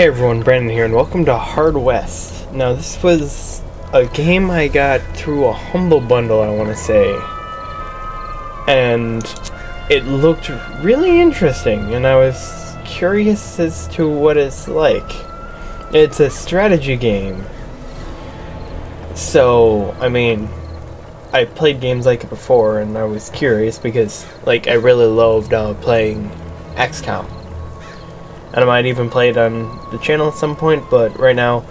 Hey everyone, Brandon here, and welcome to Hard West. Now, this was a game I got through a Humble Bundle, I want to say. And it looked really interesting, and I was curious as to what it's like. It's a strategy game. So, I mean, I played games like it before, and I was curious because, like, I really loved playing XCOM. And I might even play it on the channel at some point, but right now,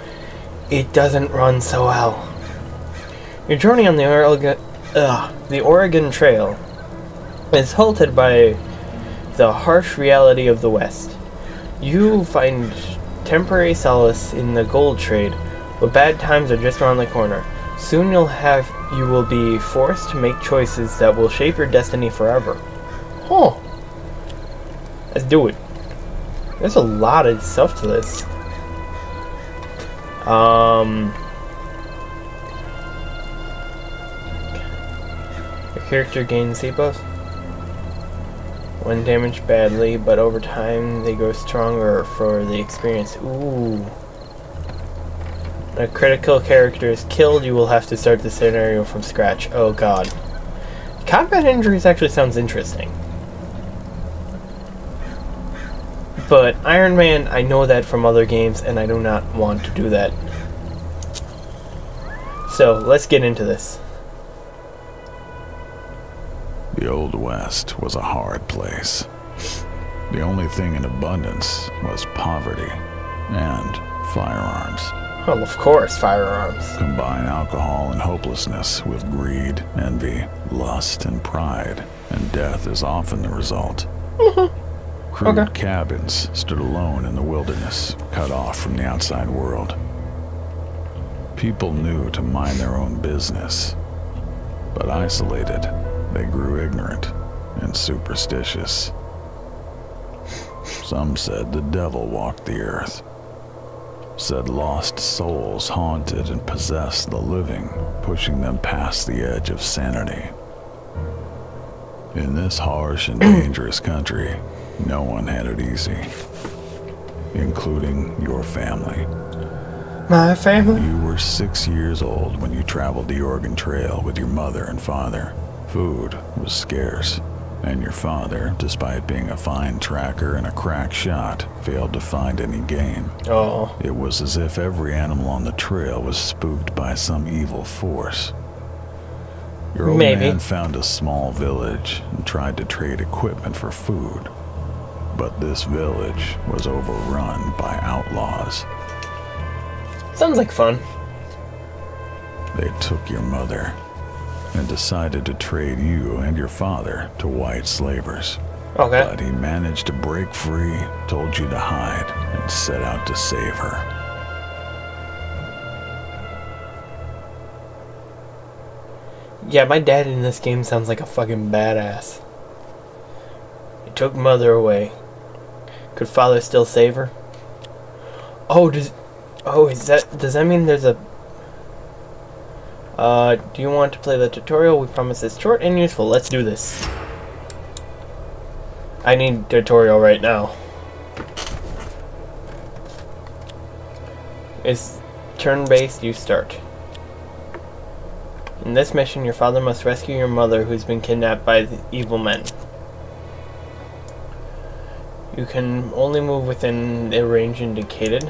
it doesn't run so well. Your journey on the Oregon Trail is halted by the harsh reality of the West. You find temporary solace in the gold trade, but bad times are just around the corner. Soon you will be forced to make choices that will shape your destiny forever. Huh. Let's do it. There's a lot of stuff to this. Your character gains C buffs when damaged badly, but over time they grow stronger for the experience. Ooh. When a critical character is killed, you will have to start the scenario from scratch. Oh god. Combat injuries actually sounds interesting. But Iron Man, I know that from other games, and I do not want to do that. So, let's get into this. The Old West was a hard place. The only thing in abundance was poverty and firearms. Well, of course, firearms. Combine alcohol and hopelessness with greed, envy, lust, and pride, and death is often the result. Crude cabins stood alone in the wilderness, cut off from the outside world. People knew to mind their own business, but isolated, they grew ignorant and superstitious. Some said the devil walked the earth, said lost souls haunted and possessed the living, pushing them past the edge of sanity. In this harsh and dangerous country, no one had it easy, including your family. My family? You were 6 years old when you traveled the Oregon Trail with your mother and father. Food was scarce, and your father, despite being a fine tracker and a crack shot, failed to find any game. Oh. It was as if every animal on the trail was spooked by some evil force. Your old man found a small village and tried to trade equipment for food. But this village was overrun by outlaws. Sounds like fun. They took your mother and decided to trade you and your father to white slavers. Okay. But he managed to break free, told you to hide, and set out to save her. Yeah, my dad in this game sounds like a fucking badass. He took mother away. Could father still save her? Does that mean there's a... do you want to play the tutorial? We promise it's short and useful. Let's do this. I need tutorial right now. It's turn-based, you start. In this mission, your father must rescue your mother who's been kidnapped by the evil men. You can only move within the range indicated.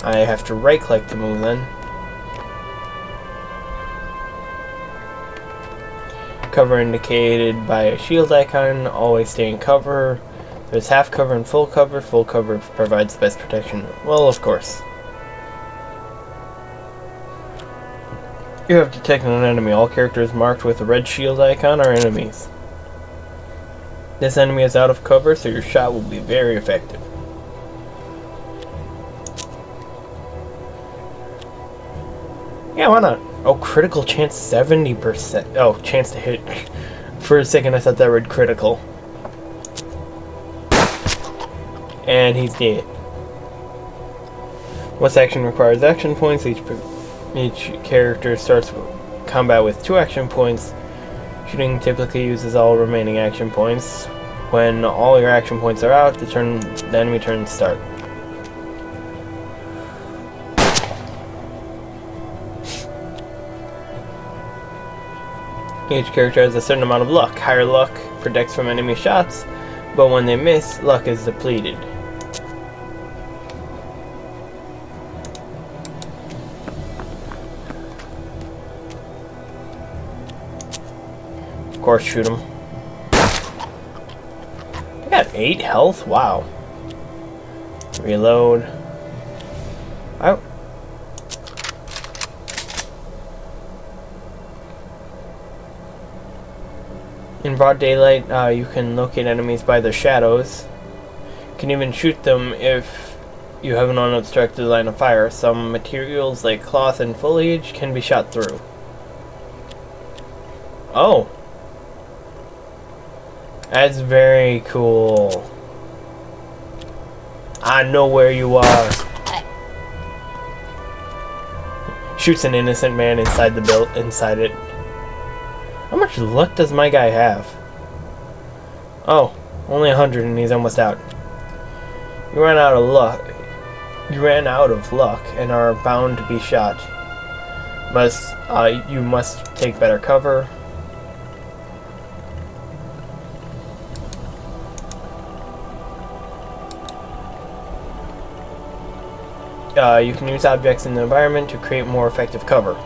I have to right-click to move then. Cover indicated by a shield icon. Always stay in cover. There's half cover and full cover. Full cover provides the best protection. Well, of course. You have detected an enemy. All characters marked with a red shield icon are enemies. This enemy is out of cover, so your shot will be very effective. Yeah, why not? Oh, critical chance 70%. Oh, chance to hit. For a second, I thought that read critical. And he's dead. What's action requires action points. Each character starts combat with 2 action points. Shooting typically uses all remaining action points. When all your action points are out, the enemy turns start. Each character has a certain amount of luck. Higher luck protects from enemy shots, but when they miss, luck is depleted. Of course, shoot him. I got 8 health? Wow. Reload. Out. In broad daylight, you can locate enemies by their shadows. You can even shoot them if you have an unobstructed line of fire. Some materials like cloth and foliage can be shot through. Oh. That's very cool. I know where you are. Shoots an innocent man inside the inside it. How much luck does my guy have? Oh, only 100 and he's almost out. You ran out of luck. You ran out of luck and are bound to be shot. You must take better cover. You can use objects in the environment to create more effective cover.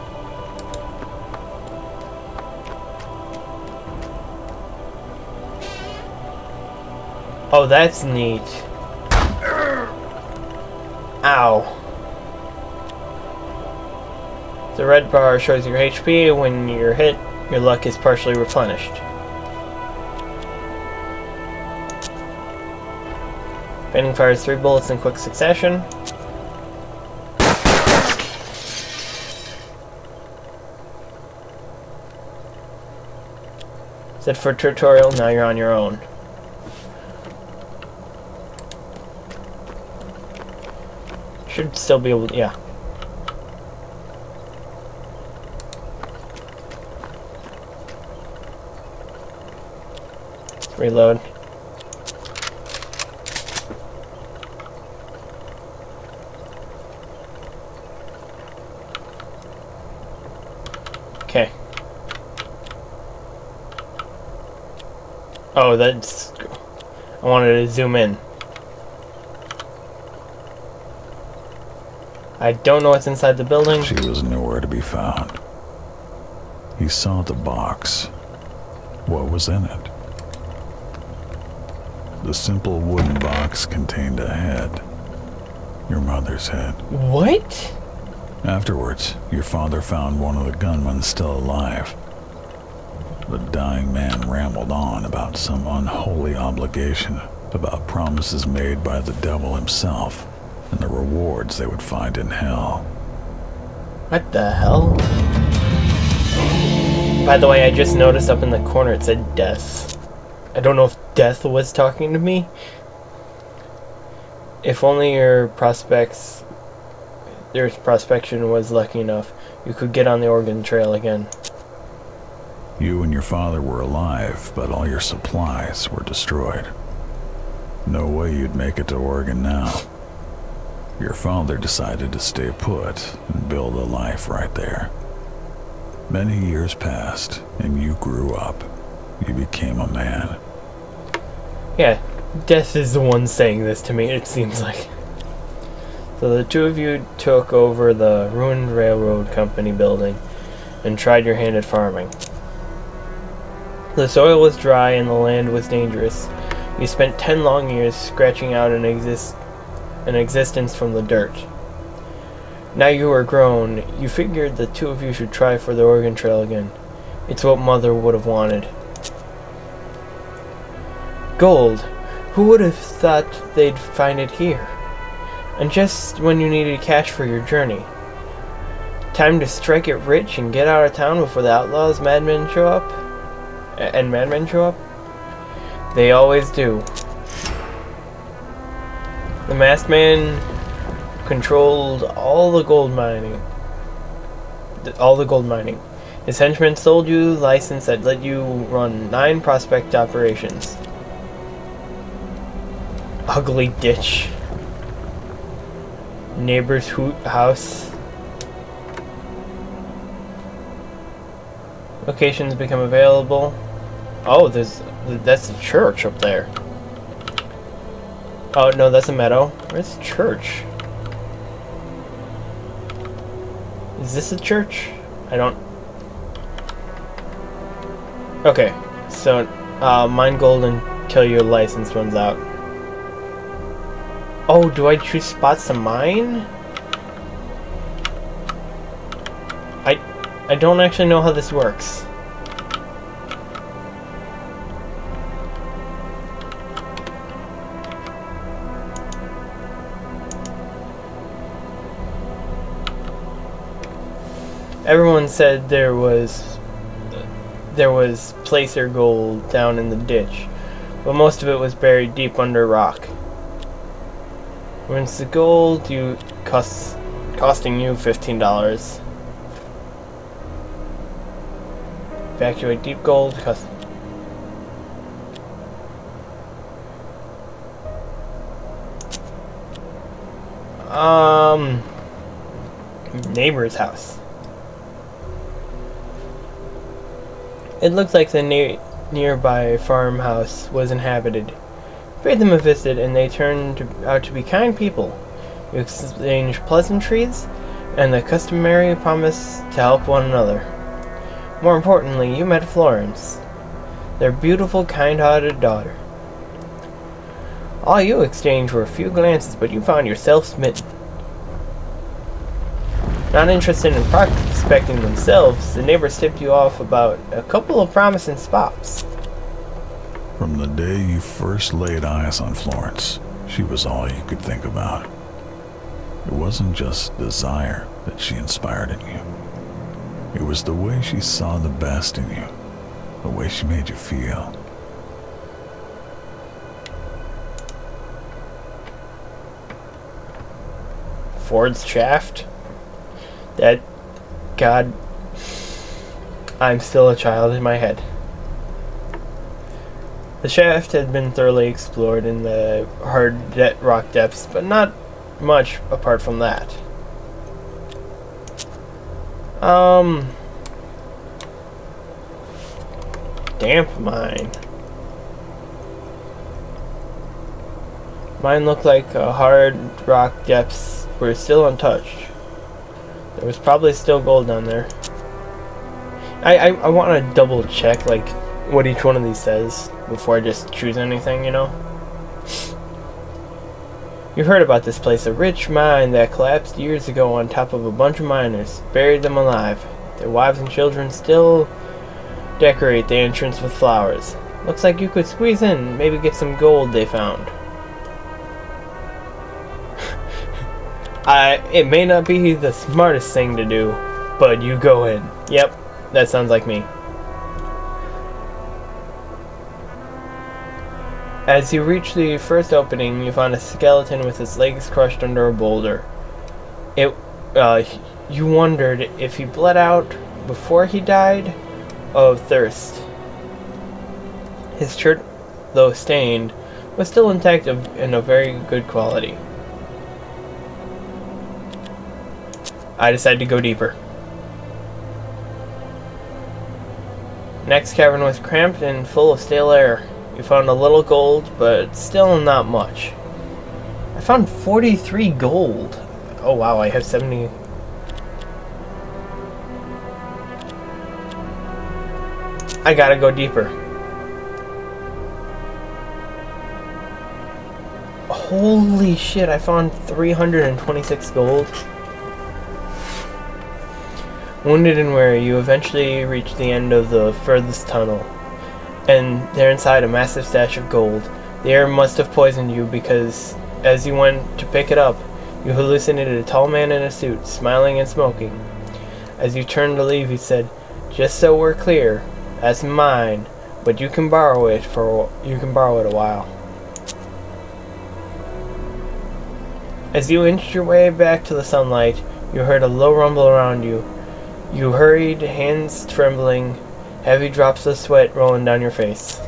Oh, that's neat. Ow. The red bar shows your HP. When you're hit, your luck is partially replenished. Painting fires 3 bullets in quick succession. Set for tutorial, now you're on your own. Should still be able to, yeah. Reload. Okay. Oh, that's... I wanted to zoom in. I don't know what's inside the building. She was nowhere to be found. He saw the box. What was in it? The simple wooden box contained a head. Your mother's head. What? Afterwards, your father found one of the gunmen still alive. The dying man rambled on about some unholy obligation, about promises made by the devil himself, and the rewards they would find in hell. What the hell? By the way, I just noticed up in the corner it said death. I don't know if death was talking to me. If only your prospection was lucky enough, you could get on the Oregon Trail again. You and your father were alive, but all your supplies were destroyed. No way you'd make it to Oregon now. Your father decided to stay put and build a life right there. Many years passed, and you grew up. You became a man. Yeah, death is the one saying this to me, it seems like. So the two of you took over the ruined railroad company building and tried your hand at farming. The soil was dry and the land was dangerous. You spent 10 long years scratching out an existence from the dirt. Now you are grown, you figured the two of you should try for the Oregon Trail again. It's what Mother would have wanted. Gold! Who would have thought they'd find it here? And just when you needed cash for your journey. Time to strike it rich and get out of town before the outlaws, madmen show up? Madmen show up? They always do. The masked man controlled all the gold mining. His henchmen sold you a license that let you run 9 prospect operations. ugly ditch. Neighbor's house. Locations become available. Oh, that's a church up there. Oh no, that's a meadow. Where's the church? Is this a church? I don't... Okay, so mine gold until your license runs out. Oh, do I choose spots to mine? I don't actually know how this works. Everyone said there was placer gold down in the ditch, but most of it was buried deep under rock. When's the gold costing you $15. Evacuate deep gold cost. Neighbor's house. It looks like the nearby farmhouse was inhabited. Paid them a visit, and they turned out to be kind people. You exchanged pleasantries, and the customary promise to help one another. More importantly, you met Florence, their beautiful, kind-hearted daughter. All you exchanged were a few glances, but you found yourself smitten. Not interested in prospecting themselves, the neighbors tipped you off about a couple of promising spots. From the day you first laid eyes on Florence, she was all you could think about. It wasn't just desire that she inspired in you. It was the way she saw the best in you, the way she made you feel. Ford's shaft? That... God... I'm still a child in my head. The shaft had been thoroughly explored in the hard rock depths, but not much apart from that. Damp mine. Mine looked like hard rock depths were still untouched. There was probably still gold down there. I want to double check like what each one of these says before I just choose anything, you know? You heard about this place, a rich mine that collapsed years ago on top of a bunch of miners, buried them alive. Their wives and children still decorate the entrance with flowers. Looks like you could squeeze in, maybe get some gold they found. It may not be the smartest thing to do, but you go in. Yep, that sounds like me. As you reach the first opening, you find a skeleton with his legs crushed under a boulder. You wondered if he bled out before he died of thirst. His shirt, though stained, was still intact and of very good quality. I decided to go deeper. Next cavern was cramped and full of stale air. You found a little gold, but still not much. I found 43 gold. Oh wow, I have 70. I gotta go deeper. Holy shit, I found 326 gold. Wounded and weary, you eventually reach the end of the furthest tunnel. And there inside a massive stash of gold. The air must have poisoned you because as you went to pick it up, you hallucinated a tall man in a suit, smiling and smoking. As you turned to leave, he said, "Just so we're clear, that's mine, but you can borrow it a while." As you inched your way back to the sunlight, you heard a low rumble around you. You hurried, hands trembling, heavy drops of sweat rolling down your face.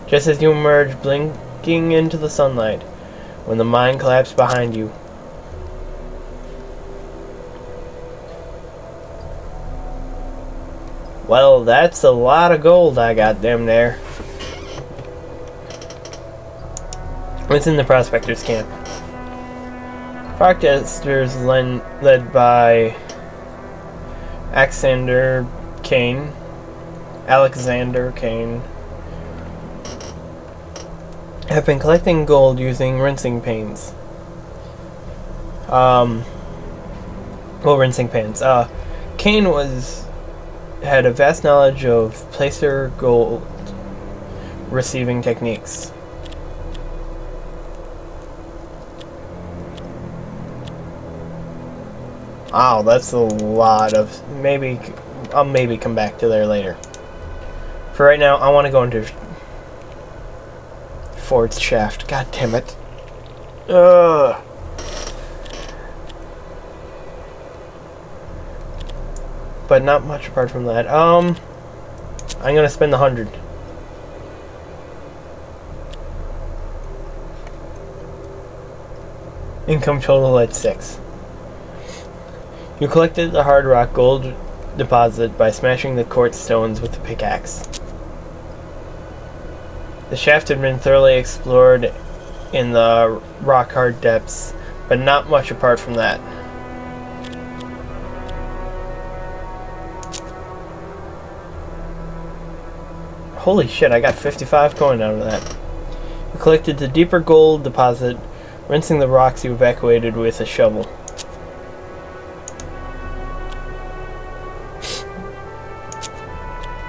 Just as you emerged, blinking reflecting into the sunlight when the mine collapsed behind you. Well, that's a lot of gold I got them there. It's in the prospectors camp. Protesters led by Alexander Kane, have been collecting gold using rinsing pans. Rinsing pans. Kane had a vast knowledge of placer gold receiving techniques. Wow, that's a lot of... I'll maybe come back to there later. For right now, I want to go into Ford's shaft. God damn it. Ugh. But not much apart from that. I'm gonna spend the 100. Income total at 6. You collected the hard rock gold deposit by smashing the quartz stones with the pickaxe. The shaft had been thoroughly explored in the rock-hard depths, but not much apart from that. Holy shit, I got 55 coin out of that. You collected the deeper gold deposit, rinsing the rocks you evacuated with a shovel.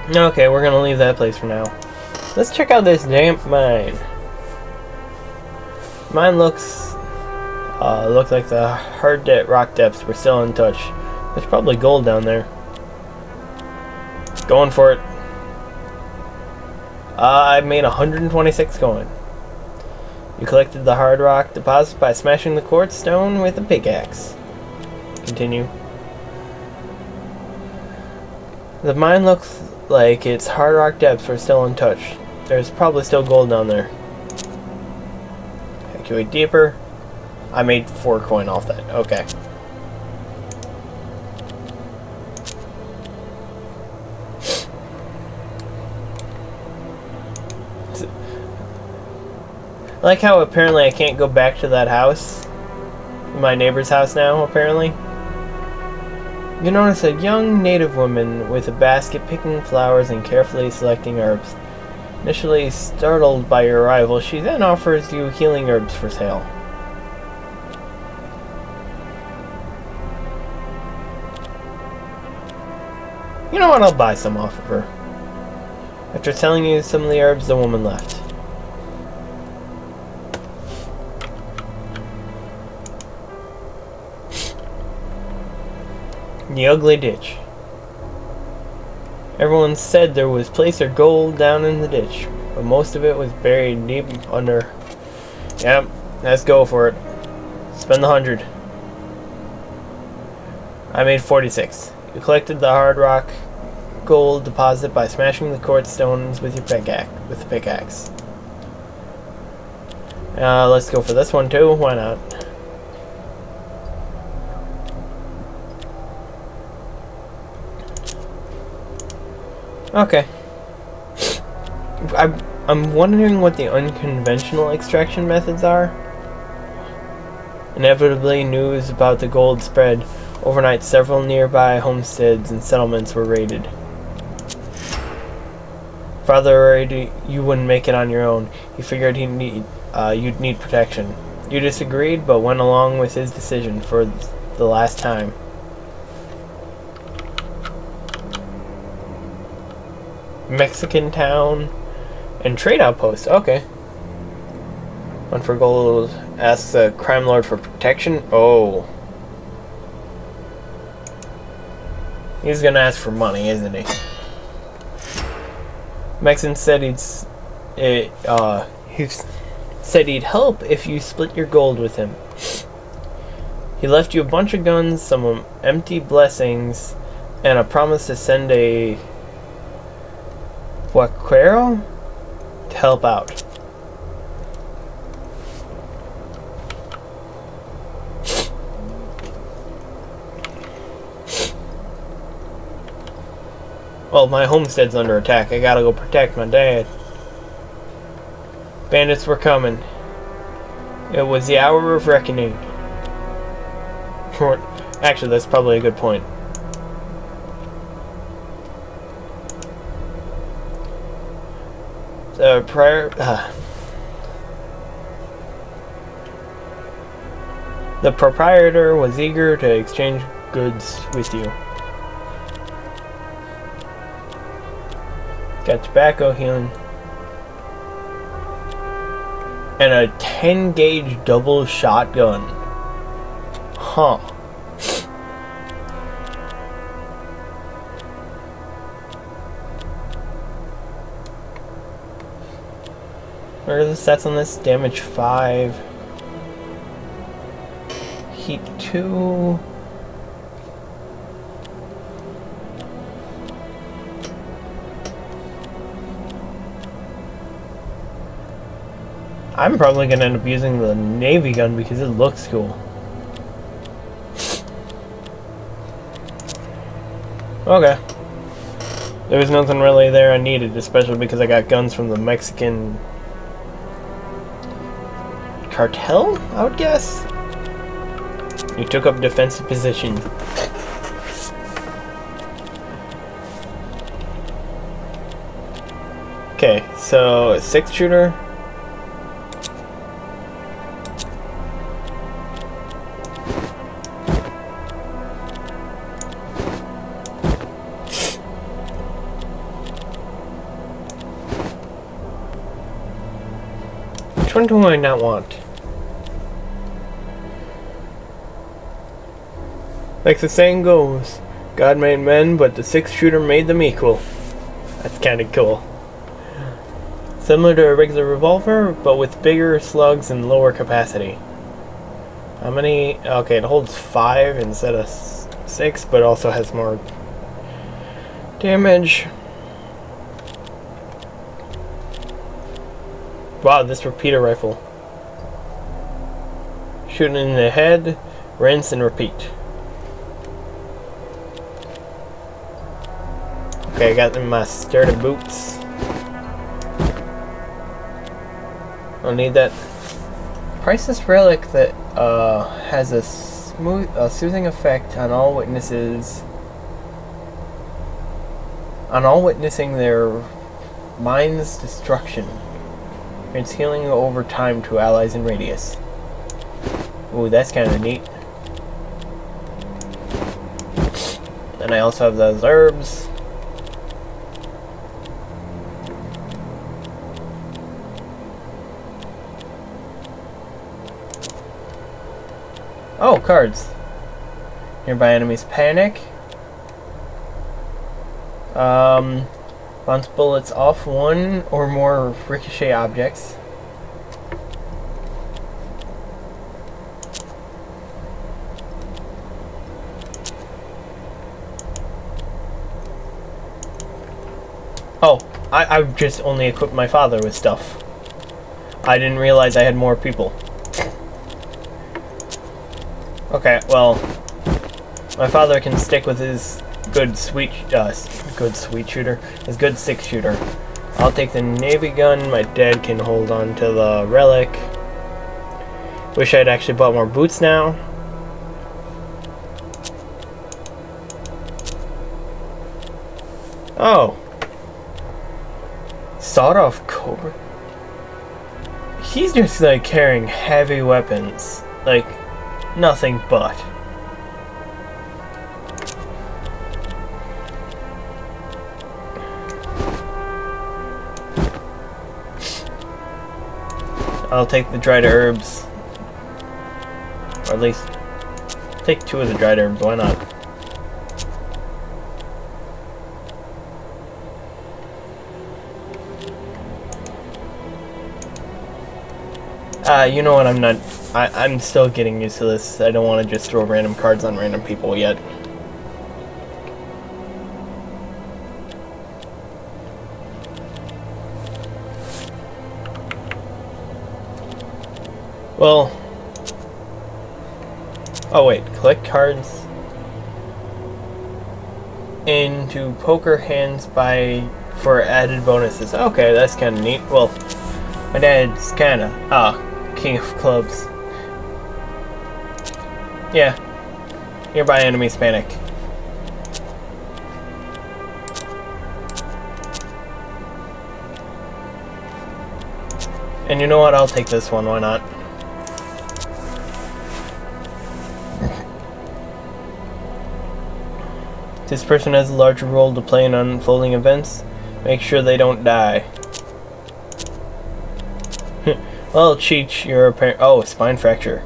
Okay, we're gonna leave that place for now. Let's check out this damp mine. Mine looked like the hard rock depths were still untouched. There's probably gold down there. Going for it. I made 126 coin. You collected the hard rock deposit by smashing the quartz stone with a pickaxe. Continue. The mine looks like its hard rock depths were still untouched. There's probably still gold down there. Evacuate deeper. I made 4 coin off that. Okay. I like how apparently I can't go back to that house. My neighbor's house now, apparently. You notice a young native woman with a basket picking flowers and carefully selecting herbs. Initially startled by your arrival, she then offers you healing herbs for sale. You know what, I'll buy some off of her. After telling you some of the herbs, the woman left. The ugly ditch. Everyone said there was placer gold down in the ditch, but most of it was buried deep under. Yep, let's go for it. Spend the 100. I made 46. You collected the hard rock gold deposit by smashing the quartz stones with your pickaxe. Let's go for this one too. Why not? Okay. I'm wondering what the unconventional extraction methods are. Inevitably, news about the gold spread. Overnight, several nearby homesteads and settlements were raided. Father worried you wouldn't make it on your own. He figured you'd need protection. You disagreed, but went along with his decision for the last time. Mexican town and trade outpost. Okay. One for gold. Asks the crime lord for protection. Oh. He's gonna ask for money, isn't he? Mexican said he said he'd help if you split your gold with him. He left you a bunch of guns, some empty blessings, and a promise to send a vaquero to help out. Well, my homestead's under attack. I gotta go protect my dad. Bandits were coming. It was the hour of reckoning. Actually, that's probably a good point. The proprietor was eager to exchange goods with you. Got tobacco, healing, and a 10 gauge double shotgun. Huh. What are the stats on this? Damage 5. Heat 2. I'm probably going to end up using the Navy gun because it looks cool. Okay. There was nothing really there I needed, especially because I got guns from the Mexican cartel, I would guess. You took up defensive positions. Okay, so a 6-shooter. Which one do I not want? Like the saying goes, God made men, but the 6-shooter made them equal. That's kind of cool. Similar to a regular revolver, but with bigger slugs and lower capacity. How many? Okay, it holds 5 instead of 6, but also has more damage. Wow, this repeater rifle. Shooting in the head, rinse and repeat. Okay, I got in my sturdy boots. I'll need that. Priceless relic that has a soothing effect on all witnesses. On all witnessing their mind's destruction. It's healing over time to allies in radius. Ooh, that's kind of neat. And I also have those herbs. Oh, cards. Nearby enemies panic. Bounce bullets off one or more ricochet objects. Oh, I just only equipped my father with stuff. I didn't realize I had more people. Okay, well, my father can stick with his good sweet shooter, his good 6-shooter. I'll take the Navy gun. My dad can hold on to the relic. Wish I'd actually bought more boots now. Oh, sawed-off cobra. He's just like carrying heavy weapons, like. Nothing but. I'll take the dried herbs. Or at least take 2 of the dried herbs, why not? You know what, I'm still getting used to this. I don't want to just throw random cards on random people yet. Well... Oh wait, collect cards. into poker hands for added bonuses. Okay, that's kind of neat. Well, my dad's kind of king of clubs. Yeah, nearby enemies panic. And you know what? I'll take this one. Why not? This person has a larger role to play in unfolding events. Make sure they don't die. Well, Cheech, you're apparent. Oh, spine fracture.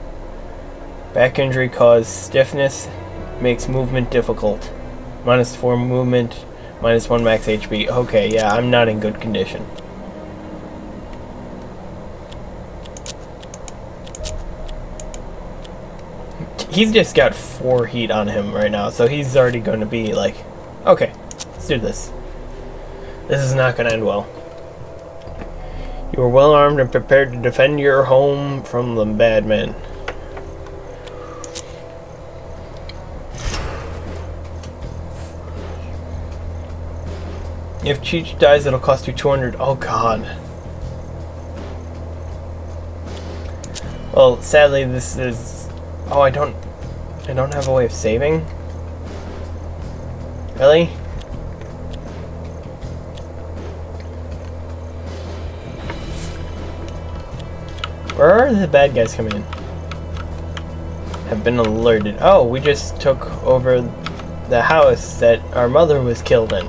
Back injury caused stiffness, makes movement difficult. -4 movement, -1 max HP. Okay, yeah, I'm not in good condition. He's just got 4 heat on him right now, so he's already going to be like, okay, let's do this. This is not going to end well. You are well armed and prepared to defend your home from the bad men. If Cheech dies, it'll cost you 200. Oh god. Well, sadly, this is. Oh, I don't have a way of saving? Really? Where are the bad guys coming in? Have been alerted. Oh, we just took over the house that our mother was killed in.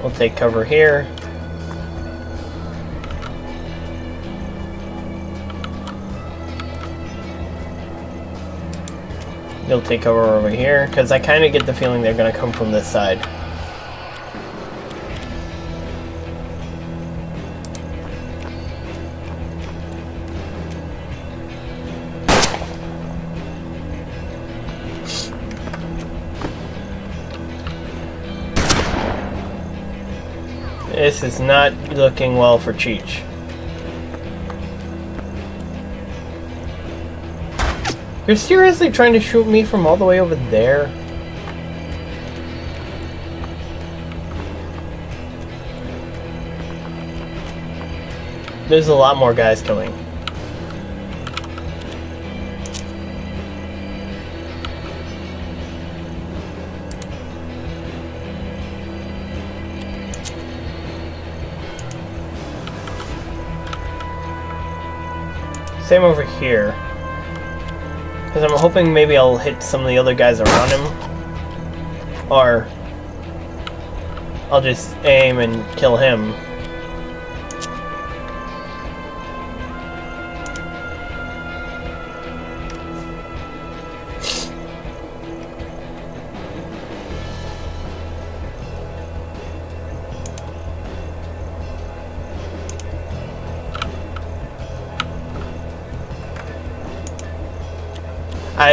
We'll take cover here. You'll take cover over here, because I kind of get the feeling they're going to come from this side. This is not looking well for Cheech. You're seriously trying to shoot me from all the way over there? There's a lot more guys coming. Same over here. Because I'm hoping maybe I'll hit some of the other guys around him. Or I'll just aim and kill him.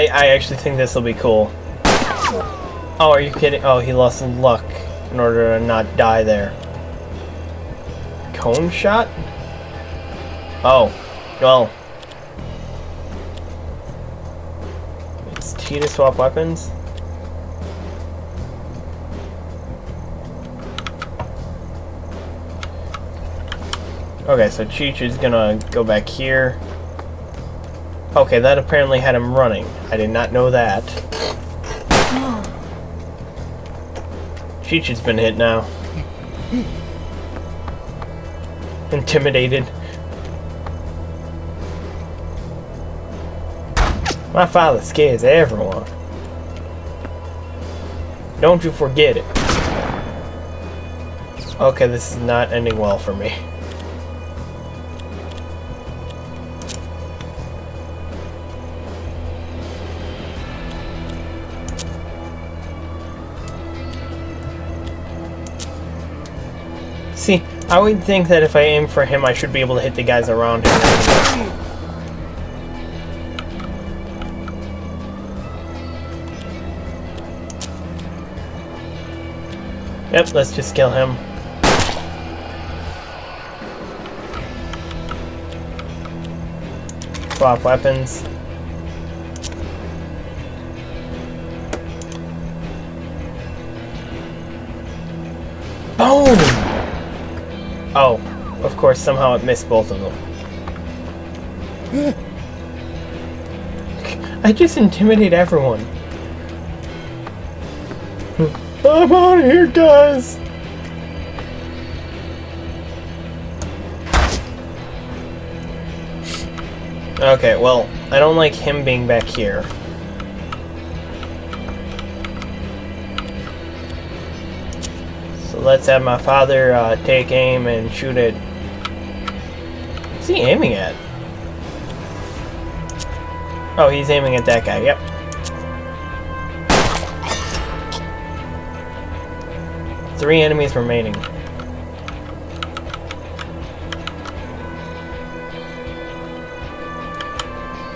I actually think this will be cool. Oh, are you kidding? Oh, he lost some luck in order to not die there. Cone shot? Oh, well. It's T to swap weapons. Okay, so Cheech is gonna go back here. Okay, that apparently had him running. I did not know that. Cheech has been hit now. Intimidated. My father scares everyone. Don't you forget it. Okay, this is not ending well for me. See, I would think that if I aim for him, I should be able to hit the guys around him. Yep, let's just kill him. Swap weapons. Boom! Oh, of course, somehow it missed both of them. I just intimidate everyone. I'm out of here, guys! Okay, well, I don't like him being back here. So let's have my father take aim and shoot it. What's he aiming at? Oh, he's aiming at that guy, yep. Three enemies remaining.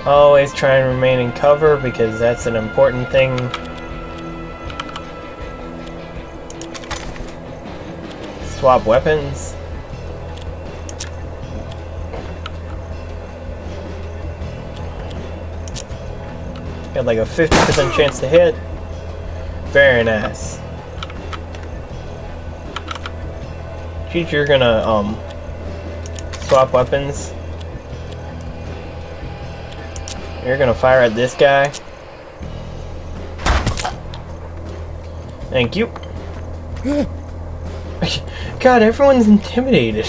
Always try and remain in cover because that's an important thing. Swap weapons. Got like a 50% chance to hit. Very nice. Cheech, you're gonna swap weapons. You're gonna fire at this guy. Thank you. God, everyone's intimidated.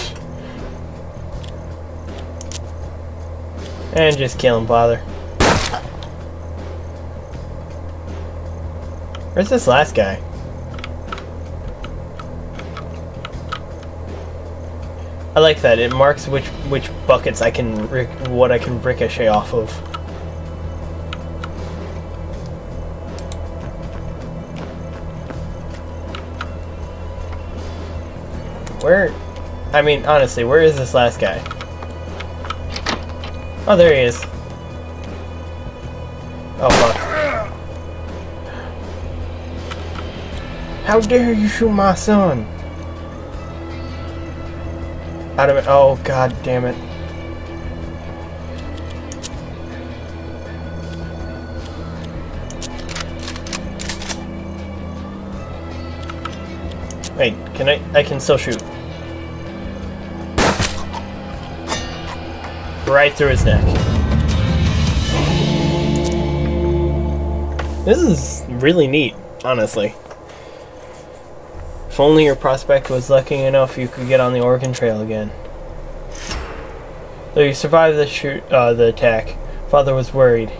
And just kill him, father. Where's this last guy? I like that. It marks which buckets I can what I can ricochet off of. Where? I mean, honestly, where is this last guy? Oh, there he is. Oh, fuck. How dare you shoot my son? Out of it. Oh, god damn it. Wait, can I can still shoot. Right through his neck. This is really neat, honestly. If only your prospect was lucky enough you could get on the Oregon Trail again. Though you survived the attack, Father was worried.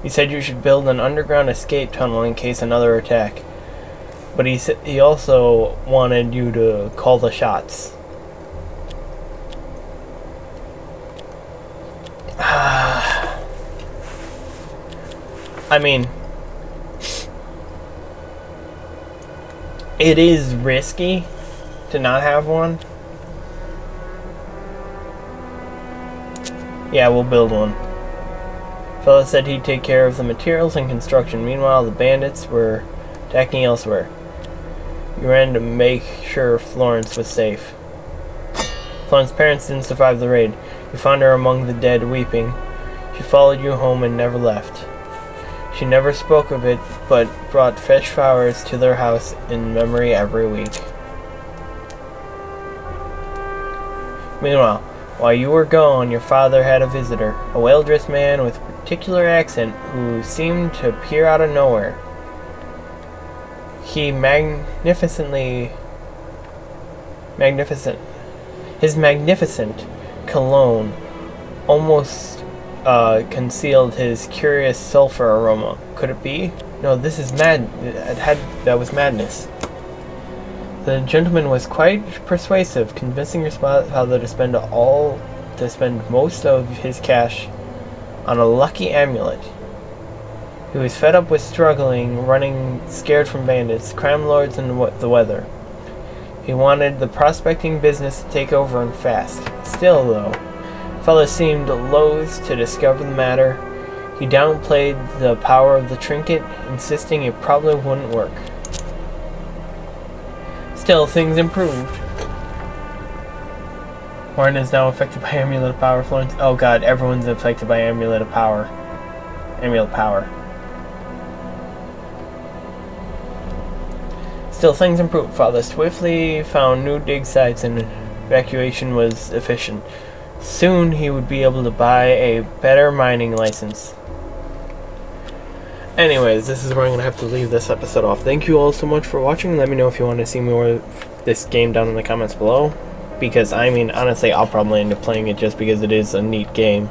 He said you should build an underground escape tunnel in case another attack. But he also wanted you to call the shots. I mean, it is risky to not have one. Yeah, we'll build one. Fella said he'd take care of the materials and construction. Meanwhile, the bandits were attacking elsewhere. You ran to make sure Florence was safe. Florence's parents didn't survive the raid. You found her among the dead, weeping. She followed you home and never left. She never spoke of it, but brought fresh flowers to their house in memory every week. Meanwhile, while you were gone, your father had a visitor, a well-dressed man with a particular accent who seemed to appear out of nowhere. His magnificent cologne almost concealed his curious sulfur aroma. Could it be? No, this is that was madness. The gentleman was quite persuasive, convincing your father to spend most of his cash on a lucky amulet. He was fed up with struggling, running, scared from bandits, crime lords, and the weather. He wanted the prospecting business to take over and fast. Still, though, fellow seemed loath to discover the matter. He downplayed the power of the trinket, insisting it probably wouldn't work. Still, things improved. Warren is now affected by Amulet of Power. Florence. Oh god, everyone's affected by Amulet of Power. Amulet Power. Still, things improved. Father swiftly found new dig sites and evacuation was efficient. Soon he would be able to buy a better mining license. Anyways, this is where I'm going to have to leave this episode off. Thank you all so much for watching. Let me know if you want to see more of this game down in the comments below. Because, I mean, honestly, I'll probably end up playing it just because it is a neat game.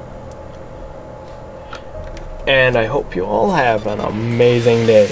And I hope you all have an amazing day.